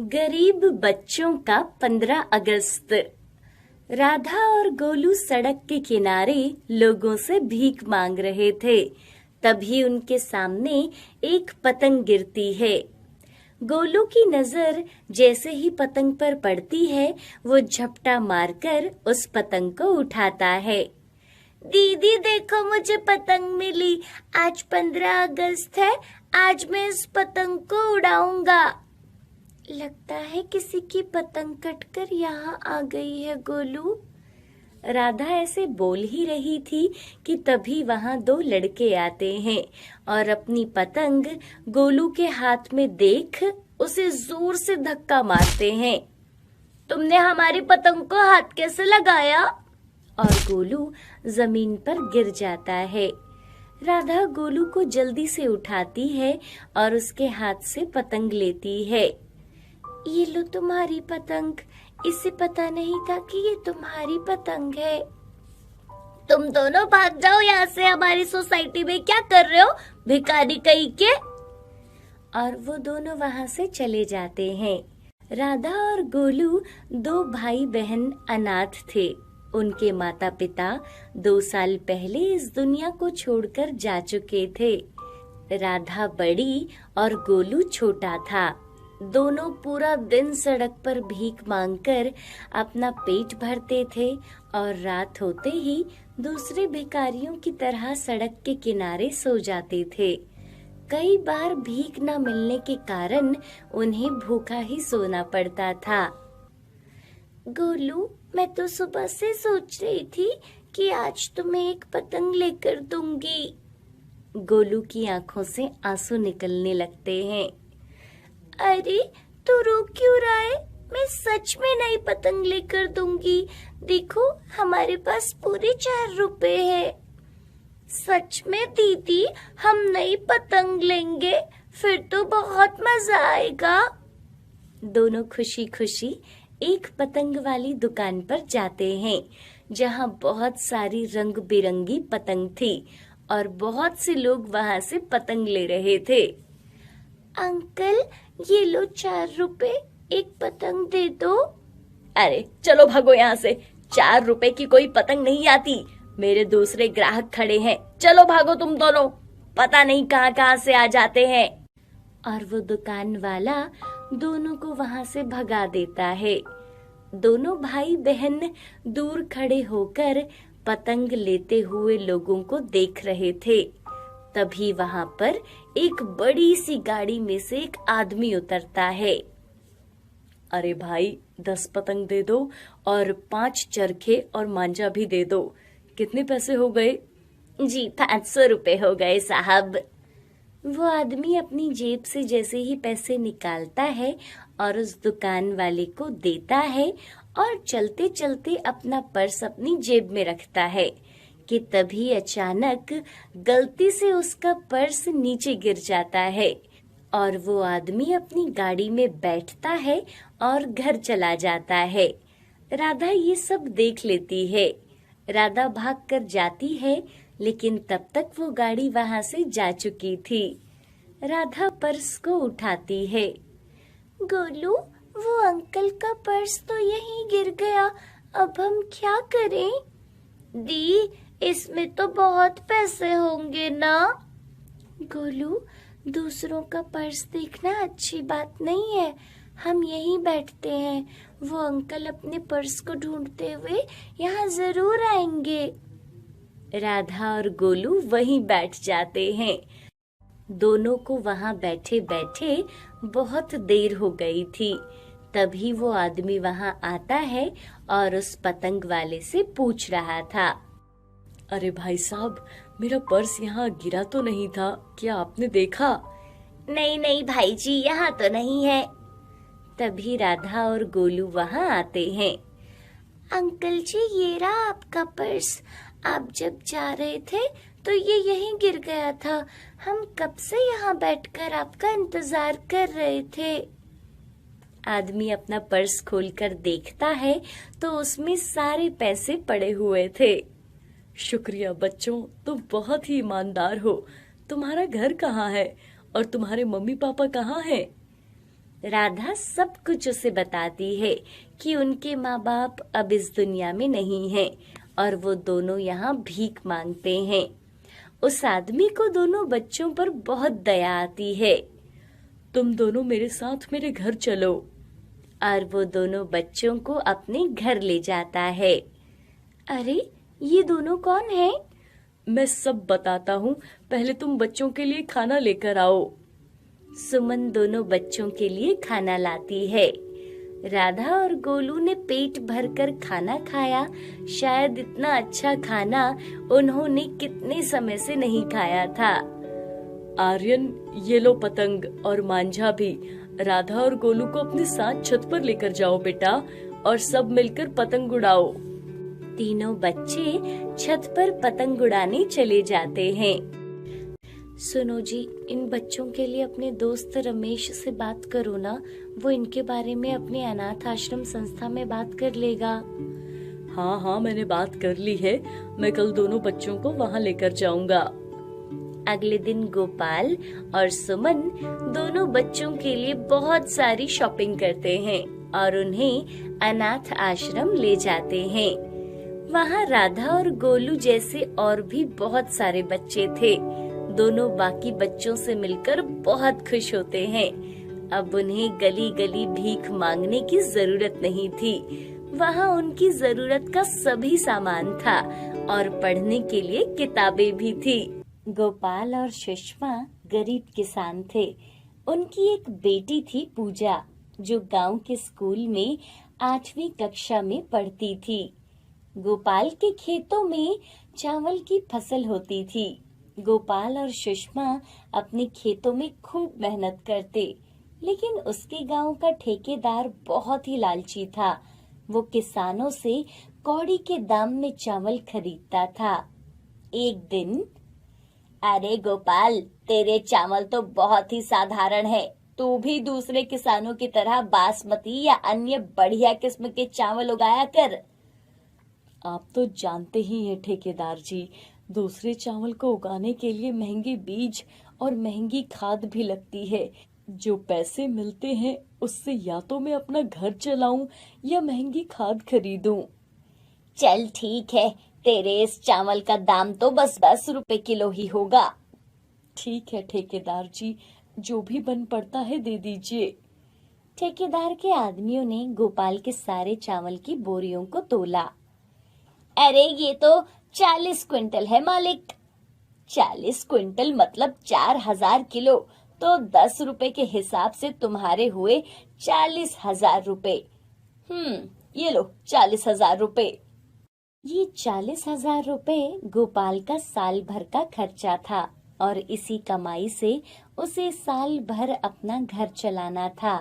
गरीब बच्चों का 15 अगस्त। राधा और गोलू सड़क के किनारे लोगों से भीख मांग रहे थे। तभी उनके सामने एक पतंग गिरती है। गोलू की नजर जैसे ही पतंग पर पड़ती है, वो झपटा मारकर उस पतंग को उठाता है। दीदी देखो, मुझे पतंग मिली। आज 15 अगस्त है। आज मैं इस पतंग को उड़ाऊंगा। लगता है किसी की पतंग कटकर यहाँ आ गई है गोलू। राधा ऐसे बोल ही रही थी कि तभी वहां 2 लड़के आते हैं और अपनी पतंग गोलू के हाथ में देख उसे जोर से धक्का मारते हैं। तुमने हमारी पतंग को हाथ कैसे लगाया? और गोलू जमीन पर गिर जाता है। राधा गोलू को जल्दी से उठाती है और उसके हाथ से पतंग लेती है। ये लो तुम्हारी पतंग। इसे पता नहीं था कि ये तुम्हारी पतंग है। तुम दोनों भाग जाओ यहाँ से। हमारी सोसाइटी में क्या कर रहे हो, भिखारी कहीं के? और वो दोनों वहाँ से चले जाते हैं। राधा और गोलू 2 भाई बहन अनाथ थे। उनके माता पिता 2 साल पहले इस दुनिया को छोड़कर जा चुके थे। राधा बड़ी और गोलू छोटा था। दोनों पूरा दिन सड़क पर भीख मांगकर अपना पेट भरते थे और रात होते ही दूसरे भिखारियों की तरह सड़क के किनारे सो जाते थे। कई बार भीख न मिलने के कारण उन्हें भूखा ही सोना पड़ता था। गोलू, मैं तो सुबह से सोच रही थी कि आज तुम्हें एक पतंग लेकर दूंगी। गोलू की आंखों से आंसू निकलने लगते हैं। अरे तू रो क्यों रहा है? मैं सच में नई पतंग लेकर दूंगी। देखो, हमारे पास पूरे 4 रुपए है। सच में दीदी, हम नई पतंग लेंगे, फिर तो बहुत मजा आएगा। दोनों खुशी खुशी एक पतंग वाली दुकान पर जाते हैं, जहां बहुत सारी रंग बिरंगी पतंग थी और बहुत से लोग वहां से पतंग ले रहे थे। अंकल, ये लो 4 रुपए, एक पतंग दे दो। अरे चलो भागो यहाँ से। 4 रुपए की कोई पतंग नहीं आती। मेरे दूसरे ग्राहक खड़े हैं। चलो भागो तुम दोनों। पता नहीं कहाँ कहाँ से आ जाते हैं। और वो दुकान वाला दोनों को वहां से भगा देता है। दोनों भाई बहन दूर खड़े होकर पतंग लेते हुए लोगों को देख रहे थे। तभी वहां पर एक बड़ी सी गाड़ी में से एक आदमी उतरता है। अरे भाई, 10 पतंग दे दो और 5 चरखे और मांझा भी दे दो। कितने पैसे हो गए? जी 500 रुपए हो गए साहब। वो आदमी अपनी जेब से जैसे ही पैसे निकालता है और उस दुकान वाले को देता है और चलते चलते अपना पर्स अपनी जेब में रखता है कि तभी अचानक गलती से उसका पर्स नीचे गिर जाता है और वो आदमी अपनी गाड़ी में बैठता है और घर चला जाता है। राधा ये सब देख लेती है। राधा भाग कर जाती है, लेकिन तब तक वो गाड़ी वहां से जा चुकी थी। राधा पर्स को उठाती है। गोलू, वो अंकल का पर्स तो यहीं गिर गया। अब हम क्या करें? दी, इसमें तो बहुत पैसे होंगे ना? गोलू, दूसरों का पर्स देखना अच्छी बात नहीं है। हम यहीं बैठते हैं। वो अंकल अपने पर्स को ढूंढते हुए यहाँ जरूर आएंगे। राधा और गोलू वहीं बैठ जाते हैं। दोनों को वहां बैठे बैठे बहुत देर हो गई थी। तभी वो आदमी वहां आता है और उस पतंग वाले से पूछ रहा था। अरे भाई साहब, मेरा पर्स यहाँ गिरा तो नहीं था, क्या आपने देखा? नहीं नहीं भाई जी, यहाँ तो नहीं है। तभी राधा और गोलू वहां आते हैं। अंकल जी, ये रहा आपका पर्स। आप जब जा रहे थे तो ये यहीं गिर गया था। हम कब से यहाँ बैठकर आपका इंतजार कर रहे थे। आदमी अपना पर्स खोलकर देखता है तो उसमें सारे पैसे पड़े हुए थे। शुक्रिया बच्चों, तुम बहुत ही ईमानदार हो। तुम्हारा घर कहाँ है और तुम्हारे मम्मी पापा कहाँ हैं? राधा सब कुछ उसे बताती है कि उनके माँ बाप अब इस दुनिया में नहीं हैं और वो दोनों यहाँ भीख मांगते हैं। उस आदमी को दोनों बच्चों पर बहुत दया आती है। तुम दोनों मेरे साथ मेरे घर चलो। और वो दोनों बच्चों को अपने घर ले जाता है। अरे ये दोनों कौन है? मैं सब बताता हूँ, पहले तुम बच्चों के लिए खाना लेकर आओ। सुमन दोनों बच्चों के लिए खाना लाती है। राधा और गोलू ने पेट भरकर खाना खाया। शायद इतना अच्छा खाना उन्होंने कितने समय से नहीं खाया था। आर्यन, ये लो पतंग और मांझा भी। राधा और गोलू को अपने साथ छत पर लेकर जाओ बेटा, और सब मिलकर पतंग उड़ाओ। तीनों बच्चे छत पर पतंग उड़ाने चले जाते हैं। सुनो जी, इन बच्चों के लिए अपने दोस्त रमेश से बात करो ना, वो इनके बारे में अपने अनाथ आश्रम संस्था में बात कर लेगा। हाँ हाँ, मैंने बात कर ली है, मैं कल दोनों बच्चों को वहाँ लेकर जाऊंगा। अगले दिन गोपाल और सुमन दोनों बच्चों के लिए बहुत सारी शॉपिंग करते हैं और उन्हें अनाथ आश्रम ले जाते हैं। वहाँ राधा और गोलू जैसे और भी बहुत सारे बच्चे थे। दोनों बाकी बच्चों से मिलकर बहुत खुश होते हैं। अब उन्हें गली गली भीख मांगने की जरूरत नहीं थी। वहाँ उनकी जरूरत का सभी सामान था और पढ़ने के लिए किताबें भी थी। गोपाल और सुषमा गरीब किसान थे। उनकी एक बेटी थी पूजा, जो गांव के स्कूल में 8वीं कक्षा में पढ़ती थी। गोपाल के खेतों में चावल की फसल होती थी। गोपाल और सुषमा अपने खेतों में खूब मेहनत करते, लेकिन उसके गांव का ठेकेदार बहुत ही लालची था। वो किसानों से कौड़ी के दाम में चावल खरीदता था। एक दिन, अरे गोपाल, तेरे चावल तो बहुत ही साधारण है, तू भी दूसरे किसानों की तरह बासमती या अन्य बढ़िया किस्म के चावल उगाया कर। आप तो जानते ही हैं ठेकेदार जी, दूसरे चावल को उगाने के लिए महंगे बीज और महंगी खाद भी लगती है। जो पैसे मिलते हैं उससे या तो मैं अपना घर चलाऊं या महंगी खाद खरीदूं। चल ठीक है, तेरे इस चावल का दाम तो बस 10 रुपए किलो ही होगा। ठीक है ठेकेदार जी, जो भी बन पड़ता है दे दीजिए। ठेकेदार के आदमियों ने गोपाल के सारे चावल की बोरियों को तोला। अरे ये तो 40 क्विंटल है मालिक। 40 क्विंटल मतलब 4000 किलो, तो 10 रुपए के हिसाब से तुम्हारे हुए 40,000 रुपए। ये लो 40,000 रुपए। ये 40,000 रुपए गोपाल का साल भर का खर्चा था और इसी कमाई से उसे साल भर अपना घर चलाना था।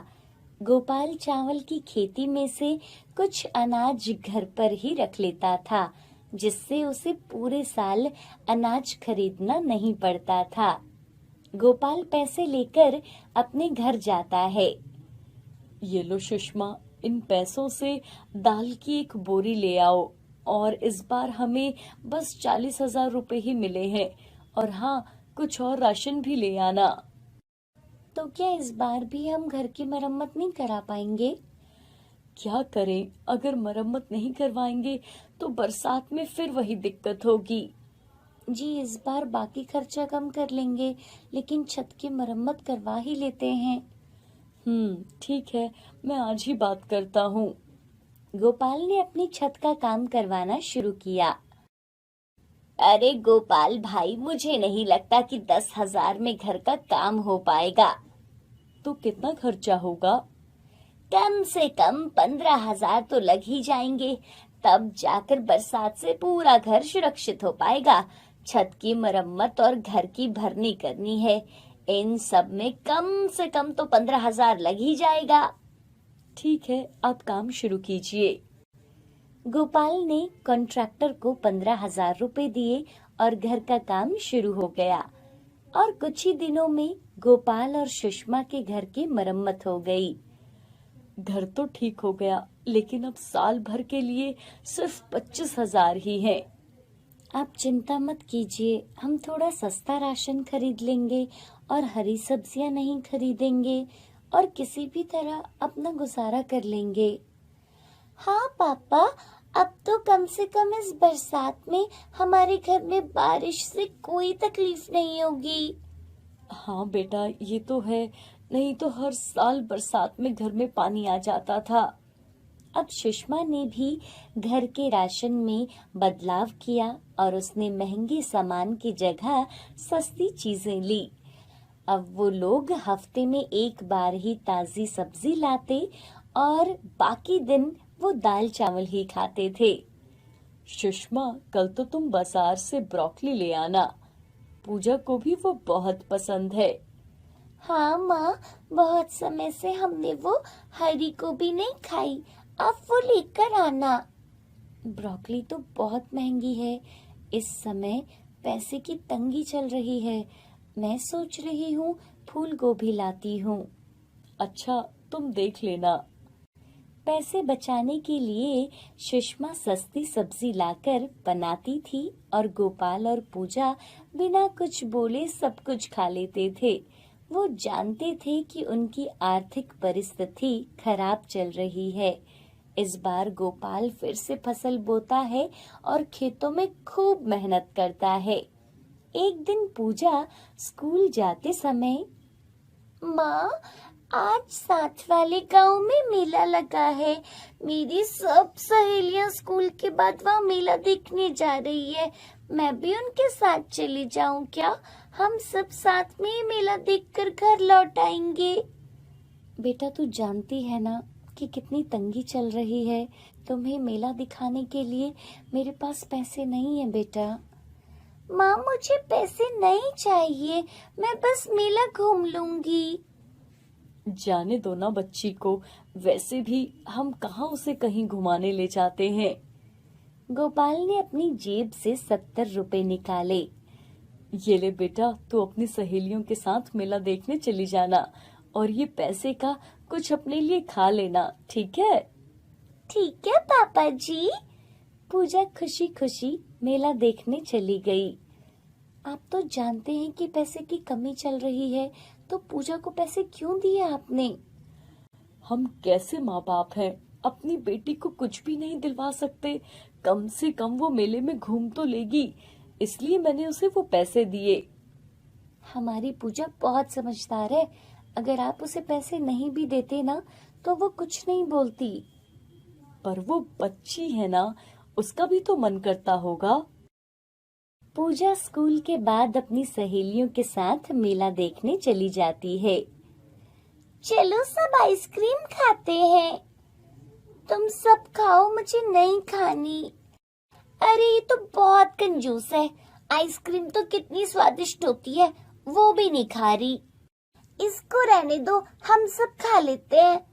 गोपाल चावल की खेती में से कुछ अनाज घर पर ही रख लेता था, जिससे उसे पूरे साल अनाज खरीदना नहीं पड़ता था। गोपाल पैसे लेकर अपने घर जाता है। ये लो सुषमा, इन पैसों से दाल की एक बोरी ले आओ, और इस बार हमें बस 40,000 रुपए ही मिले हैं, और हाँ, कुछ और राशन भी ले आना। तो क्या इस बार भी हम घर की मरम्मत नहीं करा पाएंगे? क्या करें, अगर मरम्मत नहीं करवाएंगे तो बरसात में फिर वही दिक्कत होगी। जी, इस बार बाकी खर्चा कम कर लेंगे, लेकिन छत की मरम्मत करवा ही लेते हैं। ठीक है, मैं आज ही बात करता हूँ। गोपाल ने अपनी छत का काम करवाना शुरू किया। अरे गोपाल भाई, मुझे नहीं लगता कि 10,000 में घर का काम हो पाएगा। तो कितना खर्चा होगा? कम से कम 15,000 तो लग ही जाएंगे, तब जाकर बरसात से पूरा घर सुरक्षित हो पाएगा। छत की मरम्मत और घर की भरनी करनी है, इन सब में कम से कम तो 15,000 लग ही जाएगा। ठीक है, आप काम शुरू कीजिए। गोपाल ने कॉन्ट्रैक्टर को 15,000 रुपए दिए और घर का काम शुरू हो गया, और कुछ ही दिनों में गोपाल और सुषमा के घर की मरम्मत हो गई। घर तो ठीक हो गया, लेकिन अब साल भर के लिए सिर्फ 25,000 ही है। आप चिंता मत कीजिए, हम थोड़ा सस्ता राशन खरीद लेंगे और हरी सब्जियां नहीं खरीदेंगे, और किसी भी तरह अपना गुजारा कर लेंगे। हाँ पापा, अब तो कम से कम इस बरसात में हमारे घर में बारिश से कोई तकलीफ नहीं होगी। हाँ बेटा, ये तो है, नहीं तो हर साल बरसात में घर में पानी आ जाता था। अब सुषमा ने भी घर के राशन में बदलाव किया और उसने महंगे सामान की जगह सस्ती चीजें ली। अब वो लोग हफ्ते में एक बार ही ताजी सब्जी लाते और बाकी दिन वो दाल चावल ही खाते थे। सुषमा, कल तो तुम बाजार से ब्रोकली ले आना, पूजा को भी वो बहुत पसंद है। हाँ माँ, बहुत समय से हमने वो हरी गोभी नहीं खाई, अब वो लेकर आना। ब्रोकली तो बहुत महंगी है, इस समय पैसे की तंगी चल रही है। मैं सोच रही हूँ फूल गोभी लाती हूँ। अच्छा, तुम देख लेना। पैसे बचाने के लिए सुषमा सस्ती सब्जी लाकर बनाती थी और गोपाल और पूजा बिना कुछ बोले सब कुछ खा लेते थे। वो जानते थे कि उनकी आर्थिक परिस्थिति खराब चल रही है। इस बार गोपाल फिर से फसल बोता है और खेतों में खूब मेहनत करता है। एक दिन पूजा स्कूल जाते समय, माँ, आज साथ वाले गांव में मेला लगा है। मेरी सब सहेलियां स्कूल के बाद वहाँ मेला देखने जा रही है। मैं भी उनके साथ चली जाऊं क्या? हम सब साथ में ही मेला देखकर घर लौट आएंगे। बेटा, तू जानती है ना कि कितनी तंगी चल रही है। तुम्हें मेला दिखाने के लिए मेरे पास पैसे नहीं है बेटा। माँ, मुझे पैसे नहीं चाहिए, मैं बस मेला घूम लूंगी। जाने दो ना बच्ची को, वैसे भी हम कहाँ उसे कहीं घुमाने ले जाते हैं। गोपाल ने अपनी जेब से 70 रुपए निकाले। ये ले बेटा, तू अपनी सहेलियों के साथ मेला देखने चली जाना और ये पैसे का कुछ अपने लिए खा लेना, ठीक है? ठीक है पापा जी। पूजा खुशी खुशी मेला देखने चली गई। आप तो जानते हैं कि पैसे की कमी चल रही है, तो पूजा को पैसे क्यों दिए आपने? हम कैसे माँ बाप हैं, अपनी बेटी को कुछ भी नहीं दिलवा सकते? कम से कम वो मेले में घूम तो लेगी, इसलिए मैंने उसे वो पैसे दिए। हमारी पूजा बहुत समझदार है, अगर आप उसे पैसे नहीं भी देते ना तो वो कुछ नहीं बोलती। पर वो बच्ची है ना, उसका भी तो मन करता होगा। पूजा स्कूल के बाद अपनी सहेलियों के साथ मेला देखने चली जाती है। चलो सब आइसक्रीम खाते हैं। तुम सब खाओ, मुझे नहीं खानी। अरे ये तो बहुत कंजूस है, आइसक्रीम तो कितनी स्वादिष्ट होती है, वो भी नहीं खा रही। इसको रहने दो, हम सब खा लेते हैं।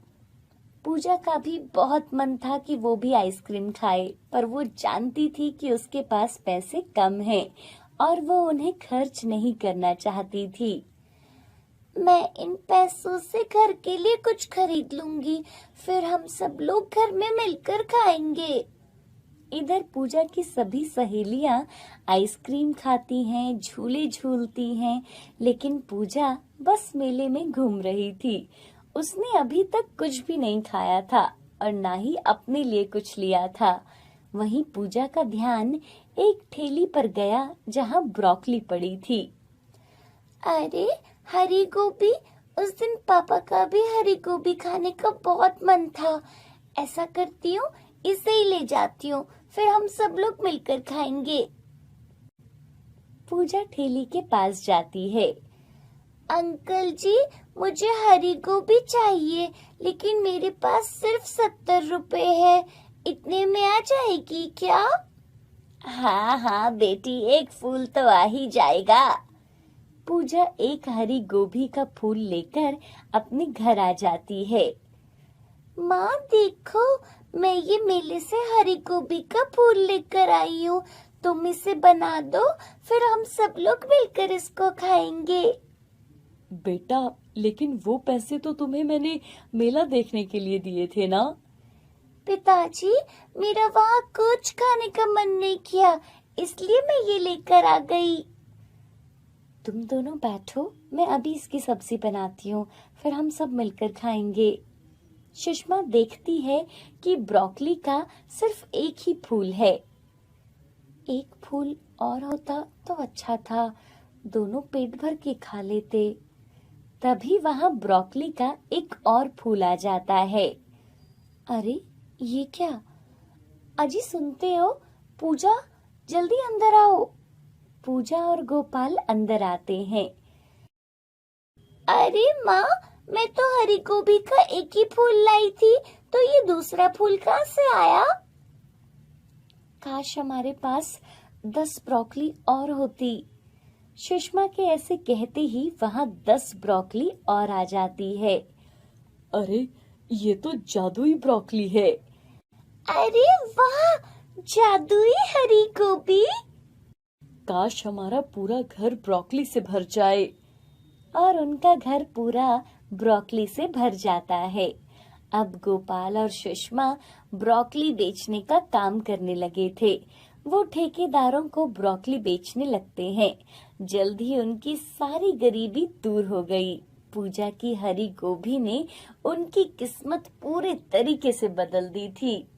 पूजा का भी बहुत मन था कि वो भी आइसक्रीम खाए, पर वो जानती थी कि उसके पास पैसे कम हैं और वो उन्हें खर्च नहीं करना चाहती थी। मैं इन पैसों से घर के लिए कुछ खरीद लूंगी, फिर हम सब लोग घर में मिलकर खाएंगे। इधर पूजा की सभी सहेलियां आइसक्रीम खाती हैं, झूले झूलती हैं, लेकिन पूजा बस मेले में घूम रही थी। उसने अभी तक कुछ भी नहीं खाया था और ना ही अपने लिए कुछ लिया था। वहीं पूजा का ध्यान एक ठेली पर गया जहां ब्रोकली पड़ी थी। अरे हरी गोभी, उस दिन पापा का भी हरी गोभी खाने का बहुत मन था। ऐसा करती हूँ, इसे ही ले जाती हूँ, फिर हम सब लोग मिलकर खाएंगे। पूजा ठेली के पास जाती है। अंकल जी, मुझे हरी गोभी चाहिए, लेकिन मेरे पास सिर्फ 70 रुपए है, इतने में आ जाएगी क्या? हाँ हाँ बेटी, एक फूल तो आ ही जाएगा। पूजा एक हरी गोभी का फूल लेकर अपने घर आ जाती है। माँ देखो, मैं ये मेले से हरी गोभी का फूल लेकर आई हूँ, तुम इसे बना दो, फिर हम सब लोग मिलकर इसको खाएंगे। बेटा, लेकिन वो पैसे तो तुम्हें मैंने मेला देखने के लिए दिए थे ना? पिताजी, मेरा वहाँ कुछ खाने का मन नहीं किया, इसलिए मैं ये लेकर आ गई। तुम दोनों बैठो, मैं अभी इसकी सब्जी बनाती हूँ, फिर हम सब मिलकर खाएंगे। सुषमा देखती है कि ब्रोकली का सिर्फ एक ही फूल है। एक फूल और होता तो अच्छा था, दोनों पेट भर के खा लेते। तभी वहां ब्रोकली का एक और फूल आ जाता है। अरे ये क्या? अजी सुनते हो? पूजा, जल्दी अंदर आओ। पूजा और गोपाल अंदर आते हैं। अरे माँ, मैं तो हरी गोभी का एक ही फूल लाई थी, तो ये दूसरा फूल कहाँ से आया? काश हमारे पास 10 ब्रोकली और होती। सुषमा के ऐसे कहते ही वहां 10 ब्रोकली और आ जाती है। अरे ये तो जादुई ब्रोकली है। अरे वाह, जादुई हरी गोभी। काश हमारा पूरा घर ब्रोकली से भर जाए। और उनका घर पूरा ब्रोकली से भर जाता है। अब गोपाल और सुषमा ब्रोकली बेचने का काम करने लगे थे। वो ठेकेदारों को ब्रोकली बेचने लगते हैं। जल्द ही उनकी सारी गरीबी दूर हो गई। पूजा की हरी गोभी ने उनकी किस्मत पूरे तरीके से बदल दी थी।